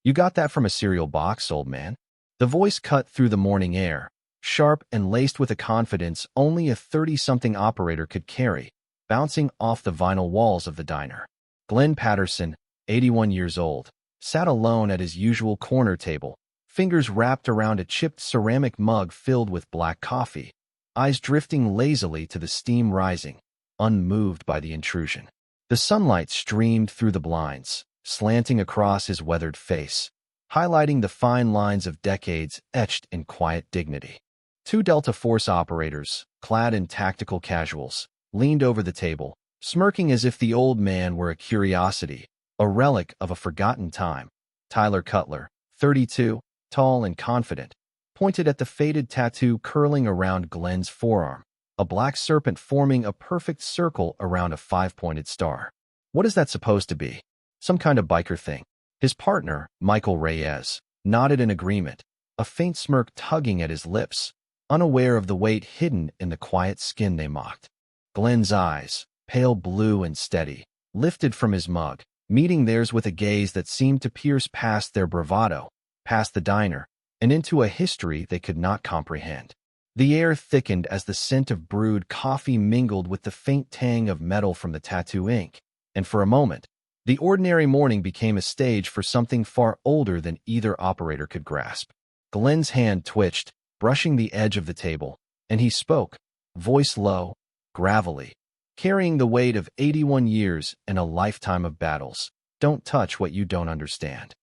"You got that from a cereal box, old man." The voice cut through the morning air, sharp and laced with a confidence only a 30-something operator could carry, bouncing off the vinyl walls of the diner. Glenn Patterson, 81 years old, sat alone at his usual corner table, fingers wrapped around a chipped ceramic mug filled with black coffee, eyes drifting lazily to the steam rising, unmoved by the intrusion. The sunlight streamed through the blinds, slanting across his weathered face, highlighting the fine lines of decades etched in quiet dignity. Two Delta Force operators, clad in tactical casuals, leaned over the table, smirking as if the old man were a curiosity, a relic of a forgotten time. Tyler Cutler, 32, tall and confident, pointed at the faded tattoo curling around Glenn's forearm, a black serpent forming a perfect circle around a five-pointed star. "What is that supposed to be? Some kind of biker thing?" His partner, Michael Reyes, nodded in agreement, a faint smirk tugging at his lips, unaware of the weight hidden in the quiet skin they mocked. Glenn's eyes, pale blue and steady, lifted from his mug, meeting theirs with a gaze that seemed to pierce past their bravado, past the diner, and into a history they could not comprehend. The air thickened as the scent of brewed coffee mingled with the faint tang of metal from the tattoo ink, and for a moment, the ordinary morning became a stage for something far older than either operator could grasp. Glenn's hand twitched, brushing the edge of the table, and he spoke, voice low, gravelly, carrying the weight of 81 years and a lifetime of battles. "Don't touch what you don't understand."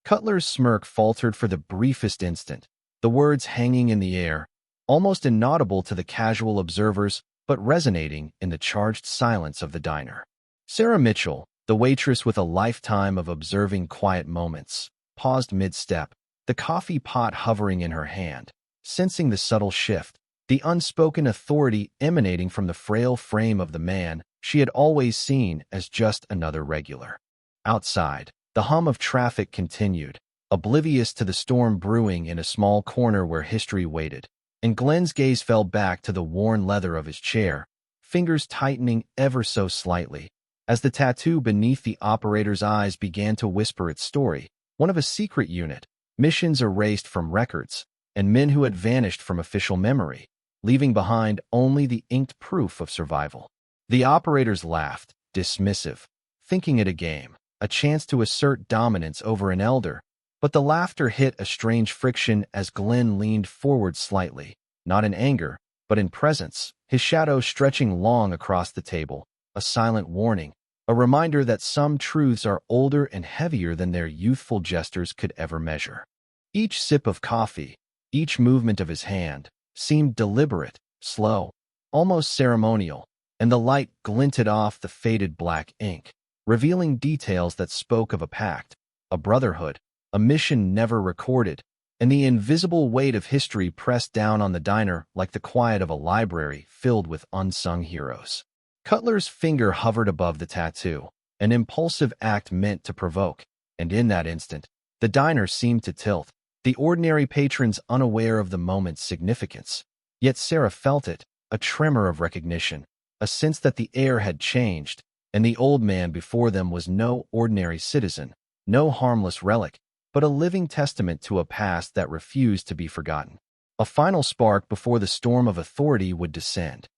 Cutler's smirk faltered for the briefest instant, the words hanging in the air, almost inaudible to the casual observers, but resonating in the charged silence of the diner. Sarah Mitchell, the waitress with a lifetime of observing quiet moments, paused mid-step, the coffee pot hovering in her hand, sensing the subtle shift, the unspoken authority emanating from the frail frame of the man she had always seen as just another regular. Outside, the hum of traffic continued, oblivious to the storm brewing in a small corner where history waited, and Glenn's gaze fell back to the worn leather of his chair, fingers tightening ever so slightly, as the tattoo beneath the operator's eyes began to whisper its story, one of a secret unit, missions erased from records, and men who had vanished from official memory, leaving behind only the inked proof of survival. The operators laughed, dismissive, thinking it a game, a chance to assert dominance over an elder, but the laughter hit a strange friction as Glenn leaned forward slightly, not in anger, but in presence, his shadow stretching long across the table, a silent warning, a reminder that some truths are older and heavier than their youthful gestures could ever measure. Each sip of coffee, each movement of his hand, seemed deliberate, slow, almost ceremonial, and the light glinted off the faded black ink, revealing details that spoke of a pact, a brotherhood, a mission never recorded, and the invisible weight of history pressed down on the diner like the quiet of a library filled with unsung heroes. Cutler's finger hovered above the tattoo, an impulsive act meant to provoke, and in that instant, the diner seemed to tilt, the ordinary patrons unaware of the moment's significance. Yet Sarah felt it, a tremor of recognition, a sense that the air had changed, and the old man before them was no ordinary citizen, no harmless relic, but a living testament to a past that refused to be forgotten. A final spark before the storm of authority would descend.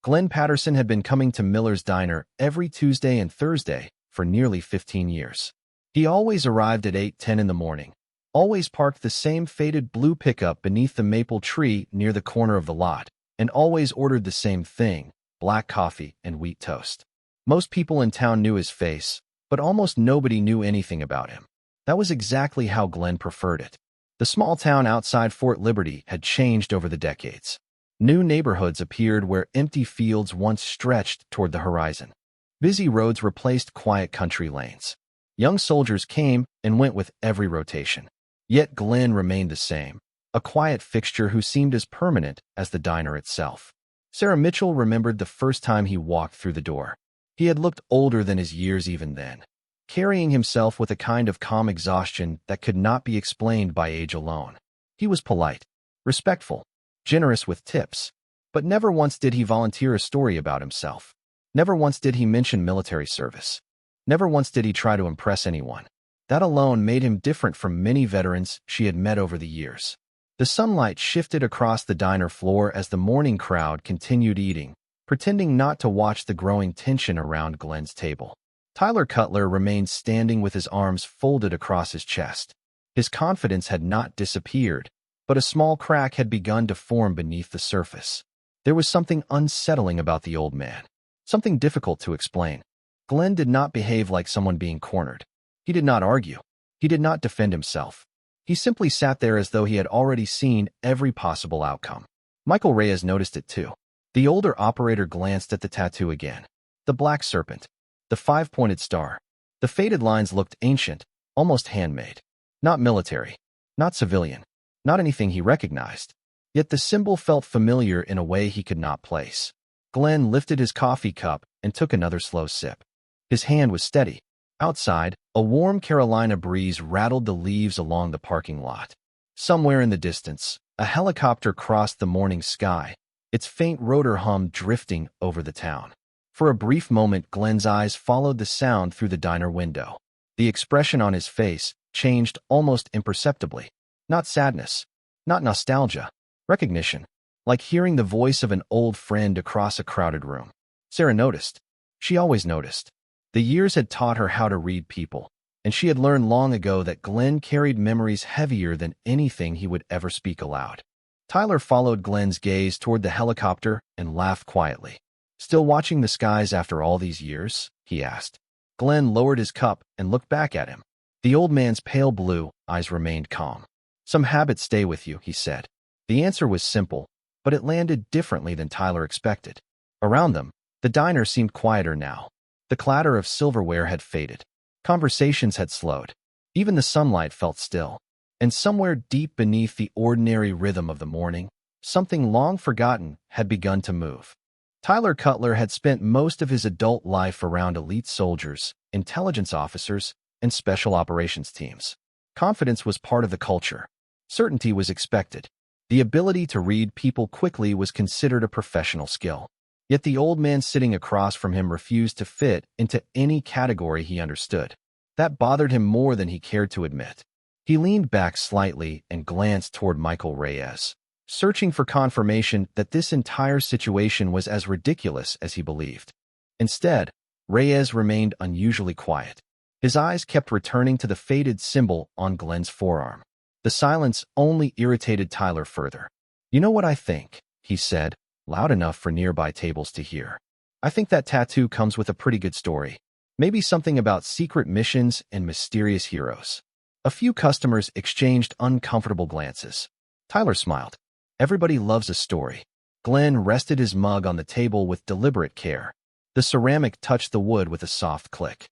Glenn Patterson had been coming to Miller's Diner every Tuesday and Thursday for nearly 15 years. He always arrived at 8:10 in the morning, always parked the same faded blue pickup beneath the maple tree near the corner of the lot, and always ordered the same thing, black coffee and wheat toast. Most people in town knew his face, but almost nobody knew anything about him. That was exactly how Glenn preferred it. The small town outside Fort Liberty had changed over the decades. New neighborhoods appeared where empty fields once stretched toward the horizon. Busy roads replaced quiet country lanes. Young soldiers came and went with every rotation. Yet Glenn remained the same, a quiet fixture who seemed as permanent as the diner itself. Sarah Mitchell remembered the first time he walked through the door. He had looked older than his years even then, carrying himself with a kind of calm exhaustion that could not be explained by age alone. He was polite, respectful, generous with tips, but never once did he volunteer a story about himself. Never once did he mention military service. Never once did he try to impress anyone. That alone made him different from many veterans she had met over the years. The sunlight shifted across the diner floor as the morning crowd continued eating, pretending not to watch the growing tension around Glenn's table. Tyler Cutler remained standing with his arms folded across his chest. His confidence had not disappeared, but a small crack had begun to form beneath the surface. There was something unsettling about the old man, something difficult to explain. Glenn did not behave like someone being cornered. He did not argue. He did not defend himself. He simply sat there as though he had already seen every possible outcome. Michael Reyes noticed it too. The older operator glanced at the tattoo again. The black serpent. The five-pointed star. The faded lines looked ancient, almost handmade. Not military. Not civilian. Not anything he recognized. Yet the symbol felt familiar in a way he could not place. Glenn lifted his coffee cup and took another slow sip. His hand was steady. Outside, a warm Carolina breeze rattled the leaves along the parking lot. Somewhere in the distance, a helicopter crossed the morning sky, its faint rotor hum drifting over the town. For a brief moment, Glenn's eyes followed the sound through the diner window. The expression on his face changed almost imperceptibly. Not sadness, not nostalgia, recognition, like hearing the voice of an old friend across a crowded room. Sarah noticed. She always noticed. The years had taught her how to read people, and she had learned long ago that Glenn carried memories heavier than anything he would ever speak aloud. Tyler followed Glenn's gaze toward the helicopter and laughed quietly. "Still watching the skies after all these years?" he asked. Glenn lowered his cup and looked back at him. The old man's pale blue eyes remained calm. "Some habits stay with you," he said. The answer was simple, but it landed differently than Tyler expected. Around them, the diner seemed quieter now. The clatter of silverware had faded. Conversations had slowed. Even the sunlight felt still. And somewhere deep beneath the ordinary rhythm of the morning, something long forgotten had begun to move. Tyler Cutler had spent most of his adult life around elite soldiers, intelligence officers, and special operations teams. Confidence was part of the culture. Certainty was expected. The ability to read people quickly was considered a professional skill. Yet the old man sitting across from him refused to fit into any category he understood. That bothered him more than he cared to admit. He leaned back slightly and glanced toward Michael Reyes, searching for confirmation that this entire situation was as ridiculous as he believed. Instead, Reyes remained unusually quiet. His eyes kept returning to the faded symbol on Glenn's forearm. The silence only irritated Tyler further. "You know what I think," he said, loud enough for nearby tables to hear. "I think that tattoo comes with a pretty good story. Maybe something about secret missions and mysterious heroes." A few customers exchanged uncomfortable glances. Tyler smiled. Everybody loves a story. Glenn rested his mug on the table with deliberate care. The ceramic touched the wood with a soft click.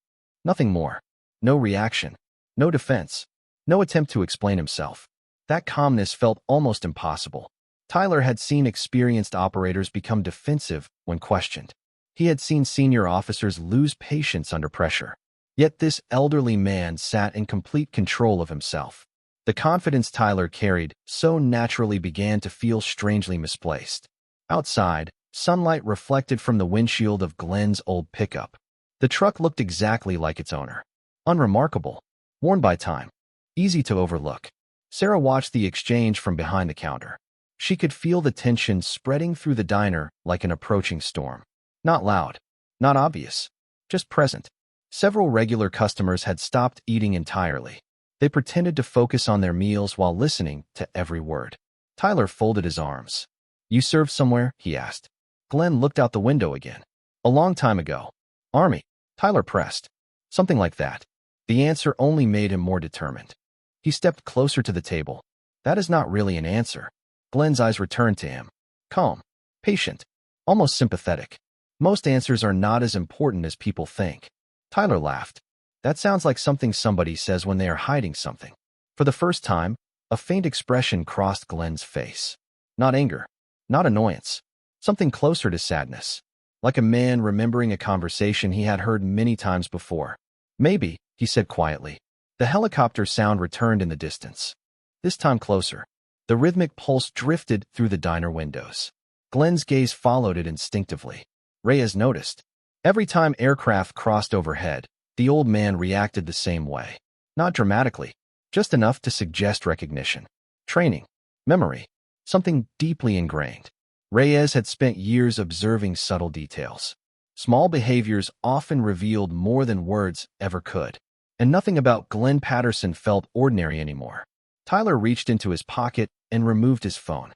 Nothing more. No reaction. No defense. No attempt to explain himself. That calmness felt almost impossible. Tyler had seen experienced operators become defensive when questioned. He had seen senior officers lose patience under pressure. Yet this elderly man sat in complete control of himself. The confidence Tyler carried so naturally began to feel strangely misplaced. Outside, sunlight reflected from the windshield of Glenn's old pickup. The truck looked exactly like its owner. Unremarkable. Worn by time. Easy to overlook. Sarah watched the exchange from behind the counter. She could feel the tension spreading through the diner like an approaching storm. Not loud. Not obvious. Just present. Several regular customers had stopped eating entirely. They pretended to focus on their meals while listening to every word. Tyler folded his arms. "You served somewhere?" he asked. Glenn looked out the window again. "A long time ago." "Army," Tyler pressed. "Something like that." The answer only made him more determined. He stepped closer to the table. "That is not really an answer." Glenn's eyes returned to him. Calm. Patient. Almost sympathetic. "Most answers are not as important as people think." Tyler laughed. "That sounds like something somebody says when they are hiding something." For the first time, a faint expression crossed Glenn's face. Not anger. Not annoyance. Something closer to sadness. Like a man remembering a conversation he had heard many times before. "Maybe," he said quietly. The helicopter sound returned in the distance. This time closer. The rhythmic pulse drifted through the diner windows. Glenn's gaze followed it instinctively. Reyes noticed. Every time aircraft crossed overhead, the old man reacted the same way. Not dramatically, just enough to suggest recognition, training, memory, something deeply ingrained. Reyes had spent years observing subtle details. Small behaviors often revealed more than words ever could. And nothing about Glenn Patterson felt ordinary anymore. Tyler reached into his pocket and removed his phone.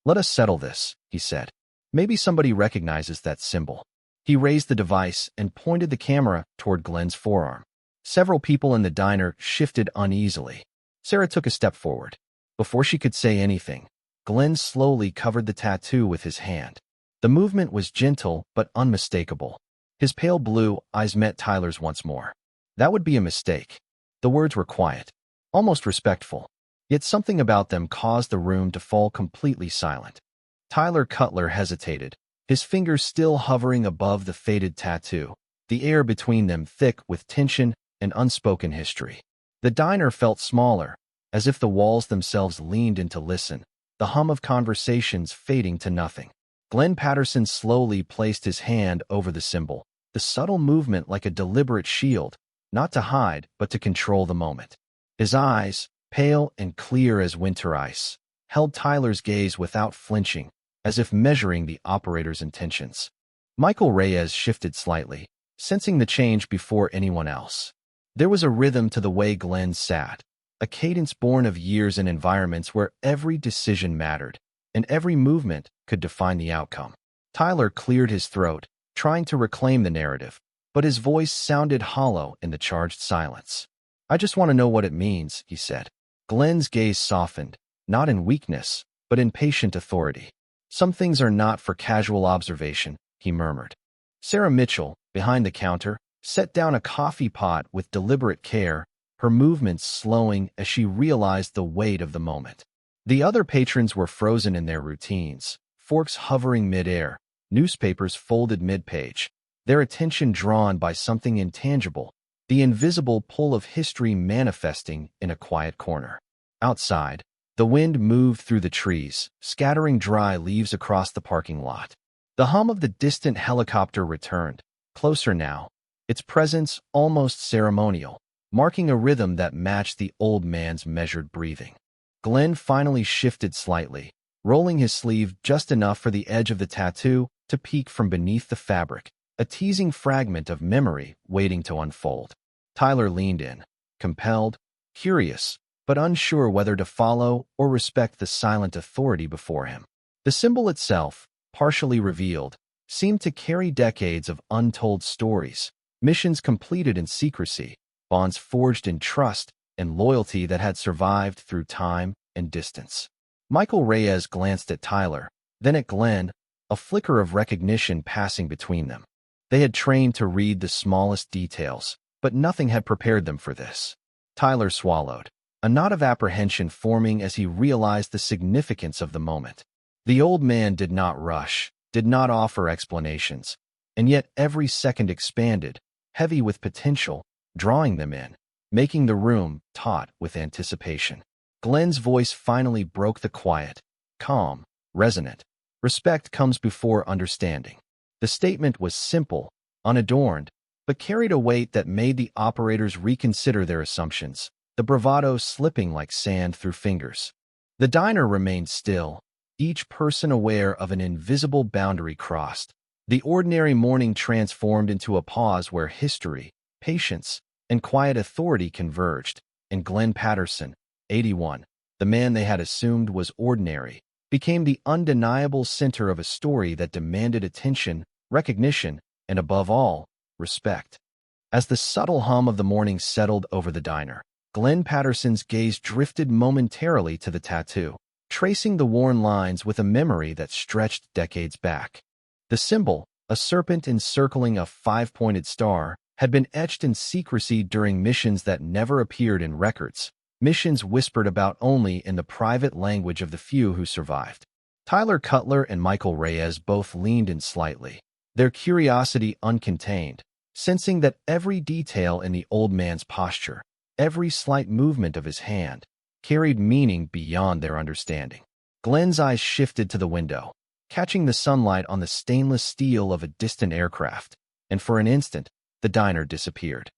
"Let us settle this," he said. "Maybe somebody recognizes that symbol." He raised the device and pointed the camera toward Glenn's forearm. Several people in the diner shifted uneasily. Sarah took a step forward. Before she could say anything, Glenn slowly covered the tattoo with his hand. The movement was gentle but unmistakable. His pale blue eyes met Tyler's once more. That would be a mistake. The words were quiet, almost respectful, yet something about them caused the room to fall completely silent. Tyler Cutler hesitated, his fingers still hovering above the faded tattoo, the air between them thick with tension and unspoken history. The diner felt smaller, as if the walls themselves leaned in to listen, the hum of conversations fading to nothing. Glenn Patterson slowly placed his hand over the symbol, the subtle movement like a deliberate shield, not to hide, but to control the moment. His eyes, pale and clear as winter ice, held Tyler's gaze without flinching, as if measuring the operator's intentions. Michael Reyes shifted slightly, sensing the change before anyone else. There was a rhythm to the way Glenn sat, a cadence born of years and environments where every decision mattered, and every movement could define the outcome. Tyler cleared his throat, trying to reclaim the narrative, but his voice sounded hollow in the charged silence. "I just want to know what it means," he said. Glenn's gaze softened, not in weakness, but in patient authority. "Some things are not for casual observation," he murmured. Sarah Mitchell, behind the counter, set down a coffee pot with deliberate care, her movements slowing as she realized the weight of the moment. The other patrons were frozen in their routines, forks hovering mid-air, newspapers folded mid-page, their attention drawn by something intangible, the invisible pull of history manifesting in a quiet corner. Outside, the wind moved through the trees, scattering dry leaves across the parking lot. The hum of the distant helicopter returned, closer now, its presence almost ceremonial, marking a rhythm that matched the old man's measured breathing. Glenn finally shifted slightly, rolling his sleeve just enough for the edge of the tattoo to peek from beneath the fabric, a teasing fragment of memory waiting to unfold. Tyler leaned in, compelled, curious, but unsure whether to follow or respect the silent authority before him. The symbol itself, partially revealed, seemed to carry decades of untold stories, missions completed in secrecy, bonds forged in trust, and loyalty that had survived through time and distance. Michael Reyes glanced at Tyler, then at Glenn, a flicker of recognition passing between them. They had trained to read the smallest details, but nothing had prepared them for this. Tyler swallowed, a knot of apprehension forming as he realized the significance of the moment. The old man did not rush, did not offer explanations, and yet every second expanded, heavy with potential, drawing them in, making the room taut with anticipation. Glenn's voice finally broke the quiet, calm, resonant. "Respect comes before understanding." The statement was simple, unadorned, but carried a weight that made the operators reconsider their assumptions, the bravado slipping like sand through fingers. The diner remained still, each person aware of an invisible boundary crossed. The ordinary morning transformed into a pause where history, patience, and quiet authority converged, and Glenn Patterson, 81, the man they had assumed was ordinary, became the undeniable center of a story that demanded attention, recognition, and above all, respect. As the subtle hum of the morning settled over the diner, Glenn Patterson's gaze drifted momentarily to the tattoo, tracing the worn lines with a memory that stretched decades back. The symbol, a serpent encircling a five-pointed star, had been etched in secrecy during missions that never appeared in records, missions whispered about only in the private language of the few who survived. Tyler Cutler and Michael Reyes both leaned in slightly, their curiosity uncontained, sensing that every detail in the old man's posture, every slight movement of his hand, carried meaning beyond their understanding. Glenn's eyes shifted to the window, catching the sunlight on the stainless steel of a distant aircraft, and for an instant, the diner disappeared.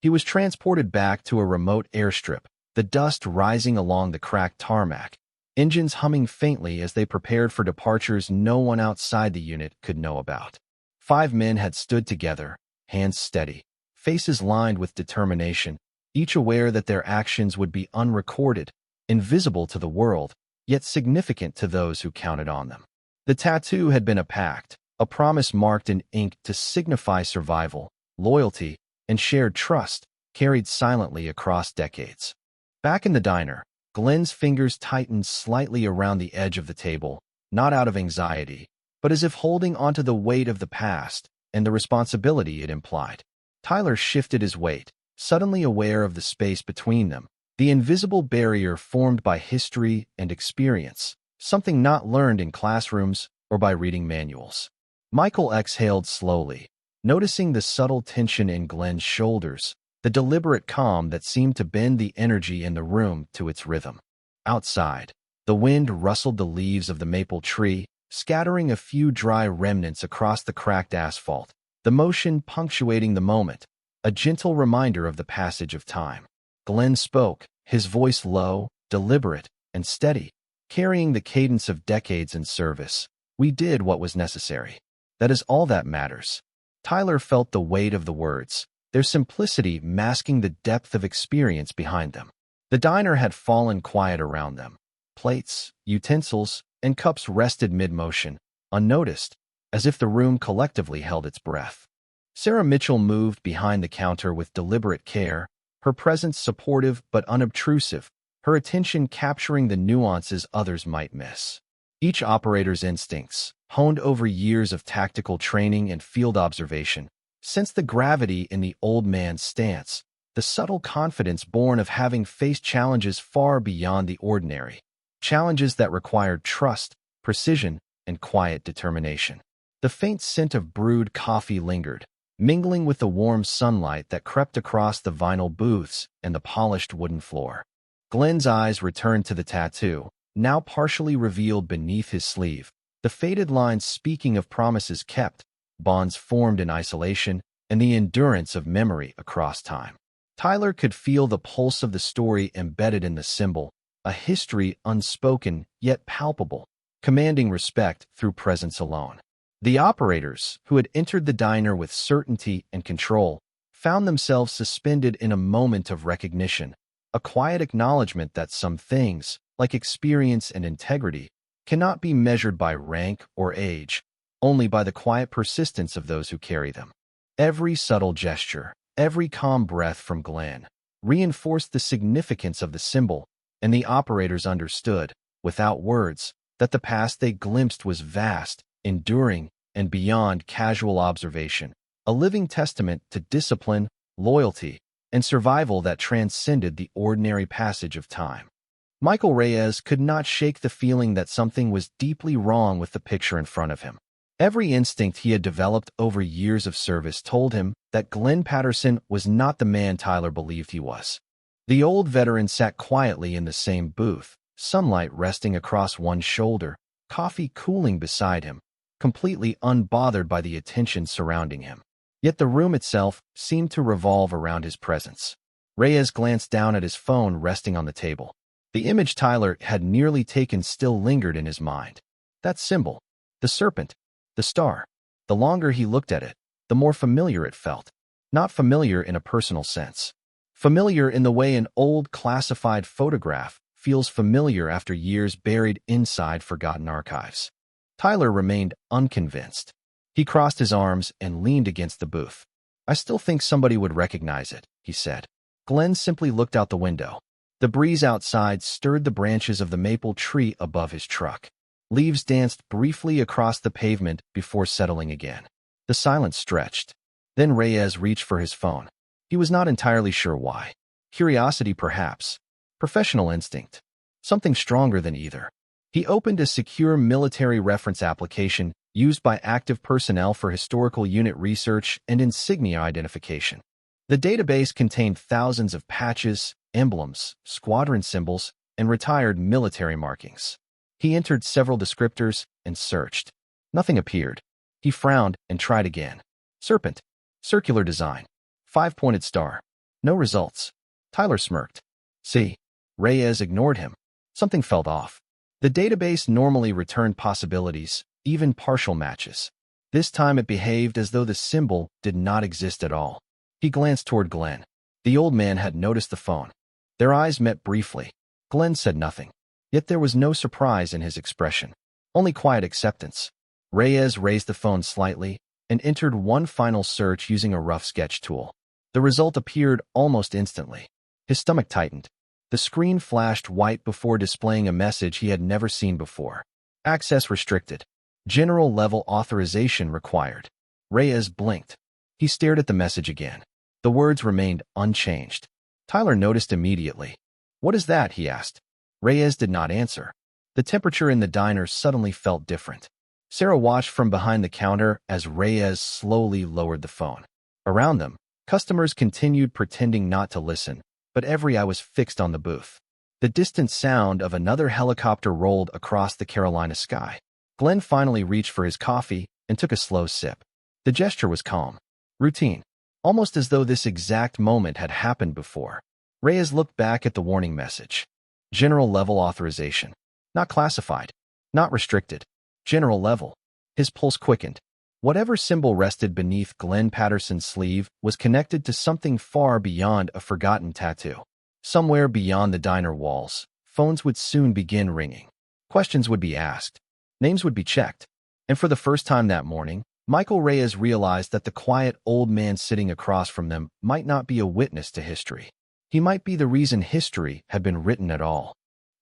He was transported back to a remote airstrip, the dust rising along the cracked tarmac, engines humming faintly as they prepared for departures no one outside the unit could know about. 5 men had stood together, hands steady, faces lined with determination, each aware that their actions would be unrecorded, invisible to the world, yet significant to those who counted on them. The tattoo had been a pact, a promise marked in ink to signify survival, loyalty, and shared trust, carried silently across decades. Back in the diner, Glenn's fingers tightened slightly around the edge of the table, not out of anxiety, but as if holding onto the weight of the past and the responsibility it implied. Tyler shifted his weight, suddenly aware of the space between them, the invisible barrier formed by history and experience, something not learned in classrooms or by reading manuals. Michael exhaled slowly, noticing the subtle tension in Glenn's shoulders, the deliberate calm that seemed to bend the energy in the room to its rhythm. Outside, the wind rustled the leaves of the maple tree, scattering a few dry remnants across the cracked asphalt, the motion punctuating the moment, a gentle reminder of the passage of time. Glenn spoke, his voice low, deliberate, and steady, carrying the cadence of decades in service. We did what was necessary. That is all that matters. Tyler felt the weight of the words, their simplicity masking the depth of experience behind them. The diner had fallen quiet around them. Plates, utensils, and cups rested mid-motion, unnoticed, as if the room collectively held its breath. Sarah Mitchell moved behind the counter with deliberate care, her presence supportive but unobtrusive, her attention capturing the nuances others might miss. Each operator's instincts, honed over years of tactical training and field observation, sensed the gravity in the old man's stance, the subtle confidence born of having faced challenges far beyond the ordinary, challenges that required trust, precision, and quiet determination. The faint scent of brewed coffee lingered, mingling with the warm sunlight that crept across the vinyl booths and the polished wooden floor. Glenn's eyes returned to the tattoo, now partially revealed beneath his sleeve, the faded lines speaking of promises kept, bonds formed in isolation, and the endurance of memory across time. Tyler could feel the pulse of the story embedded in the symbol, a history unspoken yet palpable, commanding respect through presence alone. The operators, who had entered the diner with certainty and control, found themselves suspended in a moment of recognition, a quiet acknowledgement that some things, like experience and integrity, cannot be measured by rank or age, only by the quiet persistence of those who carry them. Every subtle gesture, every calm breath from Glenn, reinforced the significance of the symbol, and the operators understood, without words, that the past they glimpsed was vast, enduring, and beyond casual observation, a living testament to discipline, loyalty, and survival that transcended the ordinary passage of time. Michael Reyes could not shake the feeling that something was deeply wrong with the picture in front of him. Every instinct he had developed over years of service told him that Glenn Patterson was not the man Tyler believed he was. The old veteran sat quietly in the same booth, sunlight resting across one shoulder, coffee cooling beside him, completely unbothered by the attention surrounding him. Yet the room itself seemed to revolve around his presence. Reyes glanced down at his phone resting on the table. The image Tyler had nearly taken still lingered in his mind. That symbol, the serpent, the star. The longer he looked at it, the more familiar it felt. Not familiar in a personal sense. Familiar in the way an old classified photograph feels familiar after years buried inside forgotten archives. Tyler remained unconvinced. He crossed his arms and leaned against the booth. "I still think somebody would recognize it," he said. Glenn simply looked out the window. The breeze outside stirred the branches of the maple tree above his truck. Leaves danced briefly across the pavement before settling again. The silence stretched. Then Reyes reached for his phone. He was not entirely sure why. Curiosity, perhaps. Professional instinct. Something stronger than either. He opened a secure military reference application used by active personnel for historical unit research and insignia identification. The database contained thousands of patches, emblems, squadron symbols, and retired military markings. He entered several descriptors and searched. Nothing appeared. He frowned and tried again. Serpent. Circular design. 5-pointed star. No results. Tyler smirked. See, Reyes ignored him. Something felt off. The database normally returned possibilities, even partial matches. This time it behaved as though the symbol did not exist at all. He glanced toward Glenn. The old man had noticed the phone. Their eyes met briefly. Glenn said nothing. Yet there was no surprise in his expression. Only quiet acceptance. Reyes raised the phone slightly and entered one final search using a rough sketch tool. The result appeared almost instantly. His stomach tightened. The screen flashed white before displaying a message he had never seen before. Access restricted. General-level authorization required. Reyes blinked. He stared at the message again. The words remained unchanged. Tyler noticed immediately. "What is that?" he asked. Reyes did not answer. The temperature in the diner suddenly felt different. Sarah watched from behind the counter as Reyes slowly lowered the phone. Around them, customers continued pretending not to listen, but every eye was fixed on the booth. The distant sound of another helicopter rolled across the Carolina sky. Glenn finally reached for his coffee and took a slow sip. The gesture was calm, routine, almost as though this exact moment had happened before. Reyes looked back at the warning message. General level authorization. Not classified. Not restricted. General level. His pulse quickened. Whatever symbol rested beneath Glenn Patterson's sleeve was connected to something far beyond a forgotten tattoo. Somewhere beyond the diner walls, phones would soon begin ringing. Questions would be asked. Names would be checked. And for the first time that morning, Michael Reyes realized that the quiet old man sitting across from them might not be a witness to history. He might be the reason history had been written at all.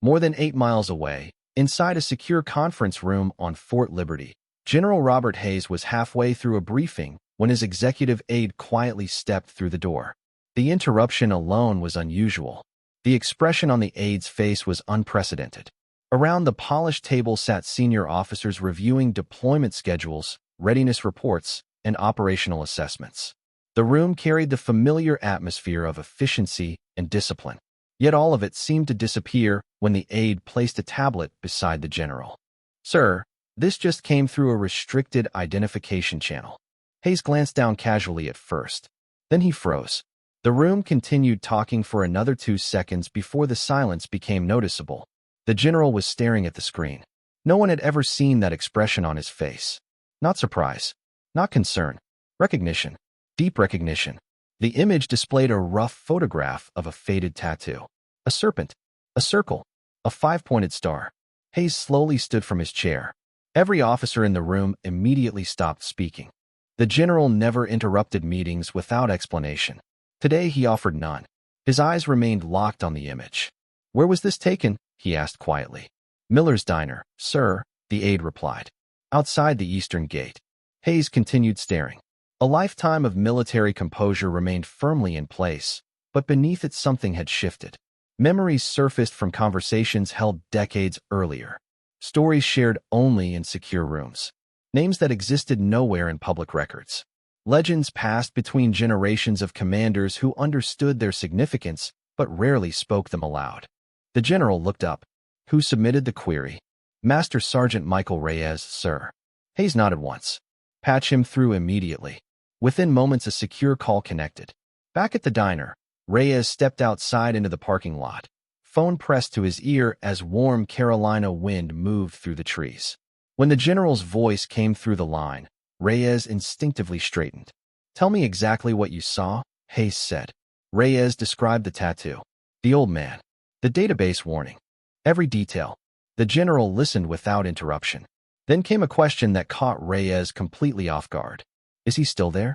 More than 8 miles away, inside a secure conference room on Fort Liberty, General Robert Hayes was halfway through a briefing when his executive aide quietly stepped through the door. The interruption alone was unusual. The expression on the aide's face was unprecedented. Around the polished table sat senior officers reviewing deployment schedules, readiness reports, and operational assessments. The room carried the familiar atmosphere of efficiency and discipline. Yet all of it seemed to disappear when the aide placed a tablet beside the general. "Sir, this just came through a restricted identification channel." Hayes glanced down casually at first. Then he froze. The room continued talking for another 2 seconds before the silence became noticeable. The general was staring at the screen. No one had ever seen that expression on his face. Not surprise. Not concern. Recognition. Deep recognition. The image displayed a rough photograph of a faded tattoo. A serpent. A circle. A 5-pointed star. Hayes slowly stood from his chair. Every officer in the room immediately stopped speaking. The general never interrupted meetings without explanation. Today he offered none. His eyes remained locked on the image. "Where was this taken?" he asked quietly. "Miller's Diner, sir," the aide replied. "Outside the eastern gate." Hayes continued staring. A lifetime of military composure remained firmly in place, but beneath it something had shifted. Memories surfaced from conversations held decades earlier. Stories shared only in secure rooms. Names that existed nowhere in public records. Legends passed between generations of commanders who understood their significance but rarely spoke them aloud. The general looked up. "Who submitted the query?" "Master Sergeant Michael Reyes, sir." Hayes nodded once. "Patch him through immediately." Within moments, a secure call connected. Back at the diner, Reyes stepped outside into the parking lot. Phone pressed to his ear as warm Carolina wind moved through the trees. When the general's voice came through the line, Reyes instinctively straightened. "Tell me exactly what you saw," Hayes said. Reyes described the tattoo, the old man, the database warning, every detail. The general listened without interruption. Then came a question that caught Reyes completely off guard. "Is he still there?"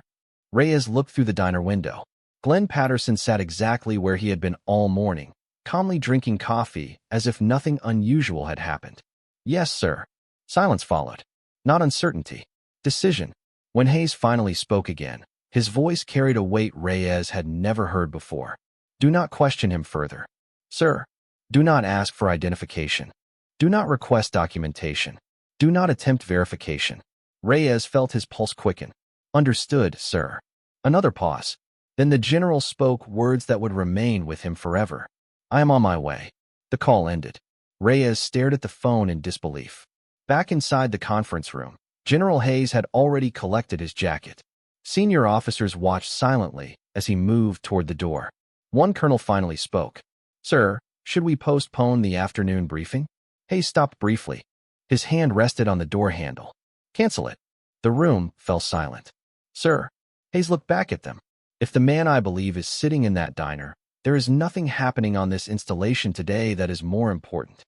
Reyes looked through the diner window. Glenn Patterson sat exactly where he had been all morning, calmly drinking coffee as if nothing unusual had happened. "Yes, sir." Silence followed. Not uncertainty. Decision. When Hayes finally spoke again, his voice carried a weight Reyes had never heard before. "Do not question him further. Sir, do not ask for identification. Do not request documentation. Do not attempt verification." Reyes felt his pulse quicken. "Understood, sir." Another pause. Then the general spoke words that would remain with him forever. "I am on my way." The call ended. Reyes stared at the phone in disbelief. Back inside the conference room, General Hayes had already collected his jacket. Senior officers watched silently as he moved toward the door. One colonel finally spoke. "Sir, should we postpone the afternoon briefing?" Hayes stopped briefly. His hand rested on the door handle. "Cancel it." The room fell silent. "Sir." Hayes looked back at them. "If the man I believe is sitting in that diner, there is nothing happening on this installation today that is more important."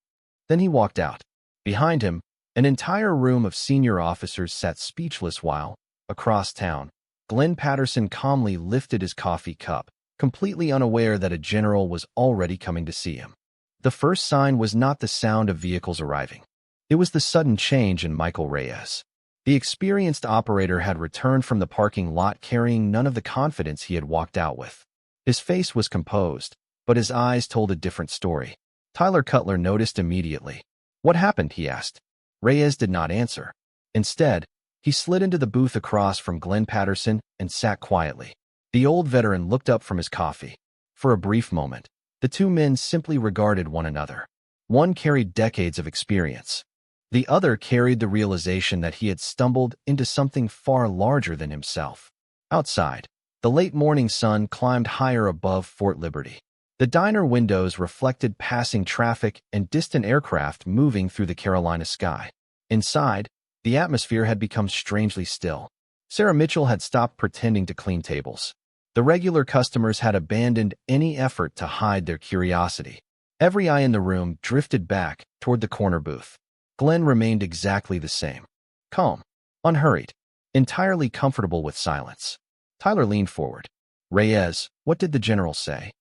Then he walked out. Behind him, an entire room of senior officers sat speechless while, across town, Glenn Patterson calmly lifted his coffee cup, completely unaware that a general was already coming to see him. The first sign was not the sound of vehicles arriving. It was the sudden change in Michael Reyes. The experienced operator had returned from the parking lot carrying none of the confidence he had walked out with. His face was composed, but his eyes told a different story. Tyler Cutler noticed immediately. "What happened?" he asked. Reyes did not answer. Instead, he slid into the booth across from Glenn Patterson and sat quietly. The old veteran looked up from his coffee. For a brief moment, the two men simply regarded one another. One carried decades of experience. The other carried the realization that he had stumbled into something far larger than himself. Outside, the late morning sun climbed higher above Fort Liberty. The diner windows reflected passing traffic and distant aircraft moving through the Carolina sky. Inside, the atmosphere had become strangely still. Sarah Mitchell had stopped pretending to clean tables. The regular customers had abandoned any effort to hide their curiosity. Every eye in the room drifted back toward the corner booth. Glenn remained exactly the same. Calm, unhurried, entirely comfortable with silence. Tyler leaned forward. "Reyes, what did the general say?"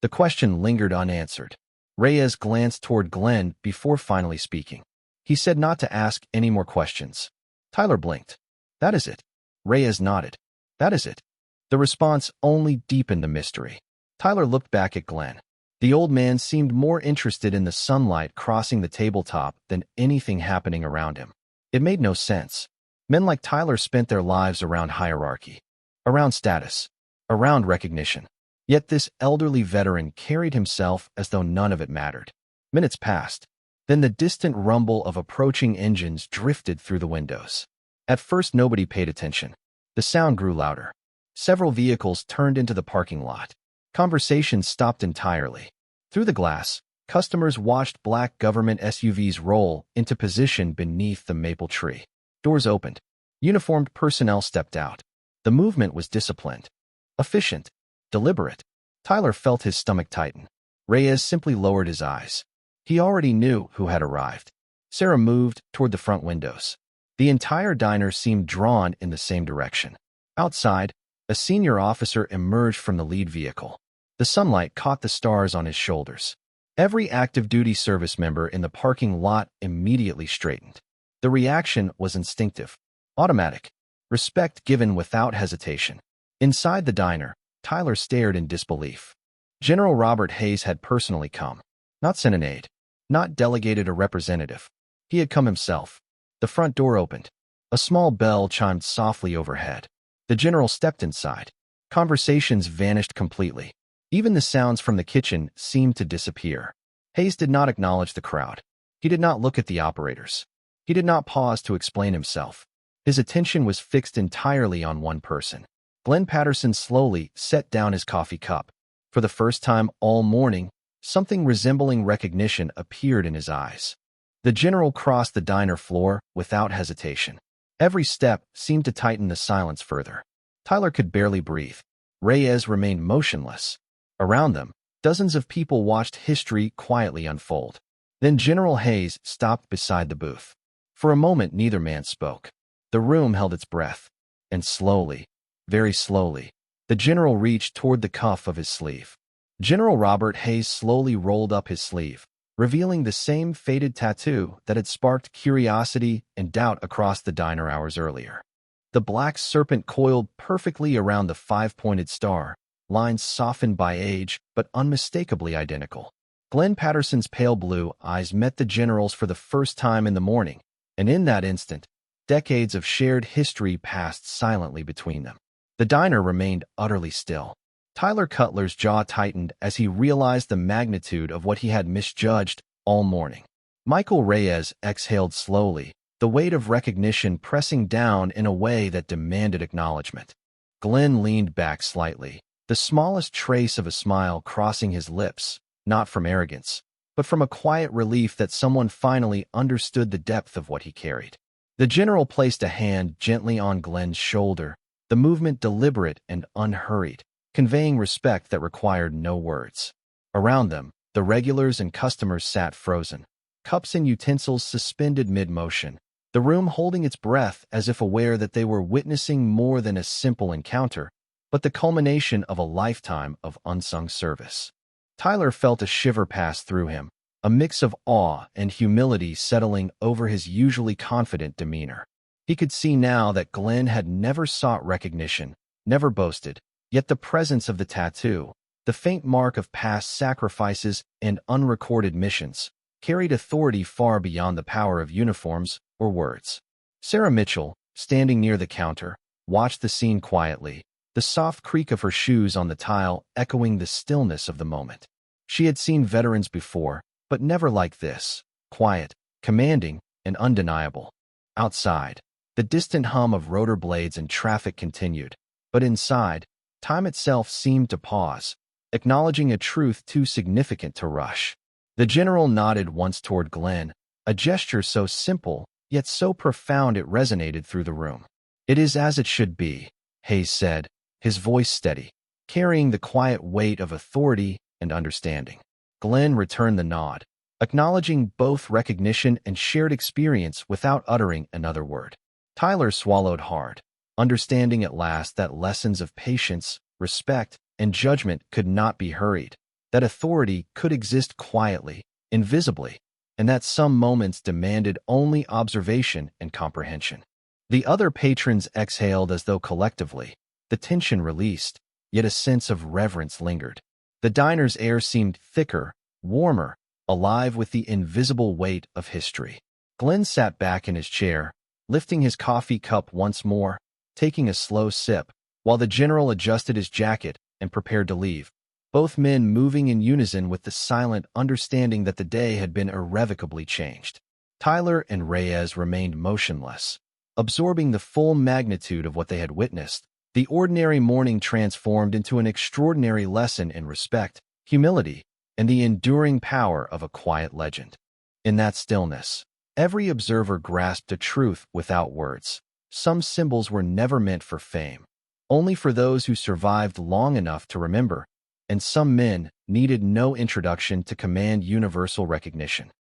The question lingered unanswered. Reyes glanced toward Glenn before finally speaking. He said not to ask any more questions. Tyler blinked. "That is it." Reyes nodded. "That is it." The response only deepened the mystery. Tyler looked back at Glenn. The old man seemed more interested in the sunlight crossing the tabletop than anything happening around him. It made no sense. Men like Tyler spent their lives around hierarchy, around status, around recognition. Yet this elderly veteran carried himself as though none of it mattered. Minutes passed. Then the distant rumble of approaching engines drifted through the windows. At first nobody paid attention. The sound grew louder. Several vehicles turned into the parking lot. Conversations stopped entirely. Through the glass, customers watched black government SUVs roll into position beneath the maple tree. Doors opened. Uniformed personnel stepped out. The movement was disciplined, efficient, deliberate. Tyler felt his stomach tighten. Reyes simply lowered his eyes. He already knew who had arrived. Sarah moved toward the front windows. The entire diner seemed drawn in the same direction. Outside, a senior officer emerged from the lead vehicle. The sunlight caught the stars on his shoulders. Every active-duty service member in the parking lot immediately straightened. The reaction was instinctive, automatic, respect given without hesitation. Inside the diner, Tyler stared in disbelief. General Robert Hayes had personally come. Not sent an aide. Not delegated a representative. He had come himself. The front door opened. A small bell chimed softly overhead. The general stepped inside. Conversations vanished completely. Even the sounds from the kitchen seemed to disappear. Hayes did not acknowledge the crowd. He did not look at the operators. He did not pause to explain himself. His attention was fixed entirely on one person. Glenn Patterson slowly set down his coffee cup. For the first time all morning, something resembling recognition appeared in his eyes. The general crossed the diner floor without hesitation. Every step seemed to tighten the silence further. Tyler could barely breathe. Reyes remained motionless. Around them, dozens of people watched history quietly unfold. Then General Hayes stopped beside the booth. For a moment, neither man spoke. The room held its breath. And slowly, very slowly, the general reached toward the cuff of his sleeve. General Robert Hayes slowly rolled up his sleeve, revealing the same faded tattoo that had sparked curiosity and doubt across the diner hours earlier. The black serpent coiled perfectly around the five-pointed star, lines softened by age but unmistakably identical. Glenn Patterson's pale blue eyes met the general's for the first time in the morning, and in that instant, decades of shared history passed silently between them. The diner remained utterly still. Tyler Cutler's jaw tightened as he realized the magnitude of what he had misjudged all morning. Michael Reyes exhaled slowly, the weight of recognition pressing down in a way that demanded acknowledgement. Glenn leaned back slightly, the smallest trace of a smile crossing his lips, not from arrogance, but from a quiet relief that someone finally understood the depth of what he carried. The general placed a hand gently on Glenn's shoulder, the movement deliberate and unhurried, conveying respect that required no words. Around them, the regulars and customers sat frozen, cups and utensils suspended mid-motion, the room holding its breath as if aware that they were witnessing more than a simple encounter, but the culmination of a lifetime of unsung service. Tyler felt a shiver pass through him, a mix of awe and humility settling over his usually confident demeanor. He could see now that Glenn had never sought recognition, never boasted, yet the presence of the tattoo, the faint mark of past sacrifices and unrecorded missions, carried authority far beyond the power of uniforms or words. Sarah Mitchell, standing near the counter, watched the scene quietly, the soft creak of her shoes on the tile echoing the stillness of the moment. She had seen veterans before, but never like this, quiet, commanding, and undeniable. Outside, the distant hum of rotor blades and traffic continued, but inside, time itself seemed to pause, acknowledging a truth too significant to rush. The general nodded once toward Glenn, a gesture so simple, yet so profound it resonated through the room. "It is as it should be," Hayes said, his voice steady, carrying the quiet weight of authority and understanding. Glenn returned the nod, acknowledging both recognition and shared experience without uttering another word. Tyler swallowed hard, understanding at last that lessons of patience, respect, and judgment could not be hurried, that authority could exist quietly, invisibly, and that some moments demanded only observation and comprehension. The other patrons exhaled as though collectively, the tension released, yet a sense of reverence lingered. The diner's air seemed thicker, warmer, alive with the invisible weight of history. Glenn sat back in his chair, lifting his coffee cup once more, taking a slow sip, while the general adjusted his jacket and prepared to leave, both men moving in unison with the silent understanding that the day had been irrevocably changed. Tyler and Reyes remained motionless, absorbing the full magnitude of what they had witnessed. The ordinary morning transformed into an extraordinary lesson in respect, humility, and the enduring power of a quiet legend. In that stillness, every observer grasped a truth without words. Some symbols were never meant for fame, only for those who survived long enough to remember, and some men needed no introduction to command universal recognition.